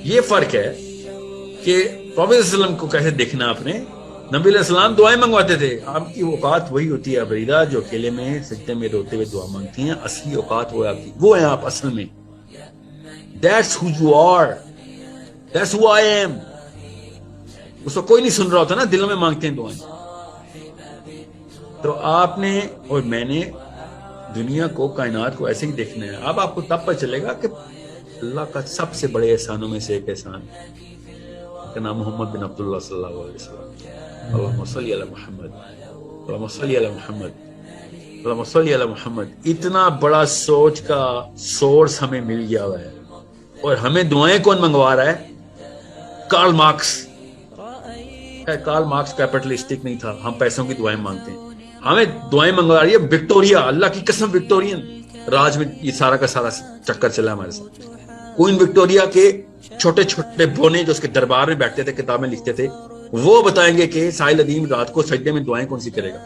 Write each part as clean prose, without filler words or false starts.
یہ فرق ہے کہ پروفیٹ صلی اللہ علیہ وسلم کو کیسے دیکھنا آپ نے. نبی علیہ السلام دعائیں منگواتے تھے. آپ کی اوقات وہی ہوتی ہے ابریدہ جو اکیلے میں سجدے میں روتے ہوئے دعا مانگتی ہیں. اصلی اوقات وہ آپ کی وہ ہیں آپ اصل میں. That's who you are. That's who I am. اس کو کوئی نہیں سن رہا ہوتا نا, دلوں میں مانگتے ہیں دعائیں. تو آپ نے اور میں نے دنیا کو, کائنات کو ایسے ہی دیکھنا ہے. اب آپ کو تب پتہ چلے گا کہ اللہ کا سب سے بڑے احسانوں میں سے ایک احسان کا نام محمد بن عبداللہ صلی اللہ علیہ وسلم. اللہم صلی علی محمد, اللہم صلی علی محمد, اللہم صلی علی محمد. اتنا بڑا سوچ کا سورس ہمیں مل گیا ہوا ہے. اور ہمیں دعائیں کون منگوا رہا ہے؟ Karl Marx. Karl Marx capitalistic نہیں تھا, ہم پیسوں کی دعائیں مانگتے ہیں. ہمیں دعائیں منگوا رہی ہے وکٹوریا. اللہ کی قسم وکٹورین راج میں یہ سارا کا سارا چکر چلا ہمارے ساتھ. کوئن وکٹوریا کے چھوٹے چھوٹے بونے جو اس کے دربار میں بیٹھتے تھے, کتابیں لکھتے تھے, وہ بتائیں گے کہ ساحل ادیم رات کو سجدے میں دعائیں کون سی کرے گا.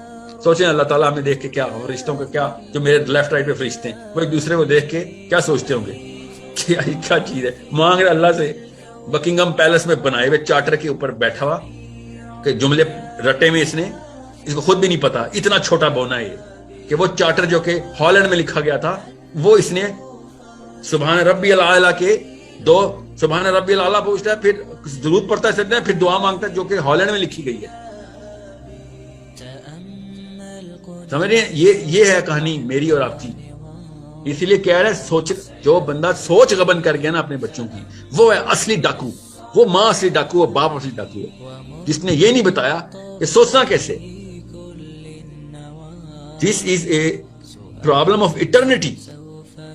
سوچیں اللہ تعالیٰ ہمیں دیکھ کے کیا, فرشتوں کا کیا, جو میرے لیفٹ رائٹ پہ فرشتے ہیں وہ ایک دوسرے کو دیکھ کے کیا سوچتے ہوں گے کہ کیا چیز ہے. مانگ رہے اللہ سے, بکنگم پیلس میں بنائے ہوئے چارٹر کے اوپر بیٹھا ہوا کہ جملے رٹے میں اس کو خود بھی نہیں پتا. اتنا چھوٹا بونا ہے کہ وہ چارٹر جو کہ ہالینڈ میں لکھا گیا تھا وہ اس نے سبحان ربی الاعلیٰ کے دو سبحان ربی الاعلیٰ پوچھتا ہے, پھر درود پڑھتا ہے, پھر دعا مانگتا ہے جو کہ ہالینڈ میں لکھی گئی ہے. سمجھ رہے ہیں, یہ ہے کہانی میری اور آپ کی. اسی لیے کہہ رہے ہیں سوچ, جو بندہ سوچ غبن کر گیا نا اپنے بچوں کی, وہ ہے اصلی ڈاکو. وہ ماں اصلی ڈاکو ہے, باپ اصلی ڈاکو ہے, جس نے یہ نہیں بتایا کہ سوچنا کیسے. دس از اے پرابلم آف ایٹرنیٹی.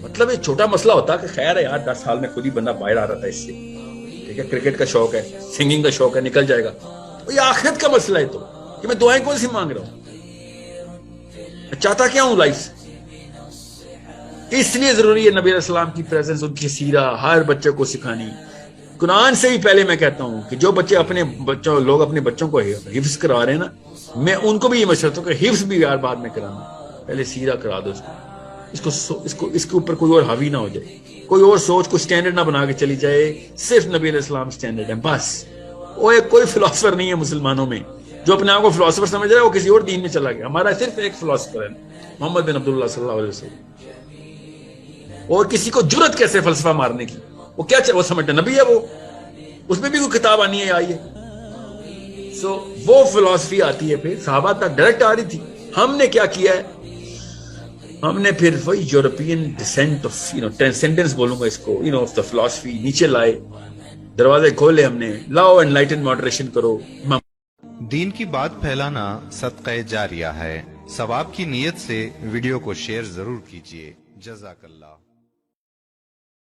مطلب یہ چھوٹا مسئلہ ہوتا کہ خیر ہے یار 10 سال میں خود ہی بندہ باہر آ رہا تھا اس سے. ٹھیک ہے, کرکٹ کا شوق ہے, سنگنگ کا شوق ہے, نکل جائے گا. یہ آخرت کا مسئلہ ہے تو کہ میں دعائیں کون سی مانگ رہا ہوں, چاہتا کیا ہوں لائف سے. اس لیے ضروری ہے نبی علیہ السلام کی پریزنس, ان کی سیرہ ہر بچے کو سکھانی. قرآن سے ہی پہلے میں کہتا ہوں کہ جو بچے لوگ اپنے بچوں کو حفظ کرا رہے ہیں نا, میں ان کو بھی یہ مشورہ ہوں کہ حفظ بھی یار بعد میں کرانا, پہلے سیرہ کرا دو اس کے اوپر کوئی اور حاوی نہ ہو جائے, کوئی اور سوچ کو سٹینڈرڈ نہ بنا کے چلی جائے. صرف نبی علیہ السلام سٹینڈرڈ ہے بس. وہ کوئی فلاسفر نہیں ہے مسلمانوں میں جو اپنے آپ کو فلاسفر سمجھ رہا ہے, وہ کسی اور دین میں چلا گیا. ہمارا صرف ایک فلاسفر ہے محمد بن عبداللہ صلی اللہ علیہ وسلم. اور کسی کو جرت کیسے فلسفہ مارنے کی, وہ کیا وہ سمجھتا نبی ہے, وہ اس میں بھی کوئی کتاب آنی ہے آئی ہے. سو وہ فلسفی آتی ہے پھر صحابہ تک ڈائریکٹ آ رہی تھی. ہم نے کیا کیا ہے, ہم نے پھر وہی یورپین ڈسینٹ آف ٹرانسینڈنس بولوں گا اس کو, آف دا فلسفی نیچے لائے, دروازے کھولے ہم نے. لاؤ انلائٹن ماڈریشن کرو. دین کی بات پھیلانا صدقہ جاریہ ہے. ثواب کی نیت سے ویڈیو کو شیئر ضرور کیجیے. جزاک اللہ.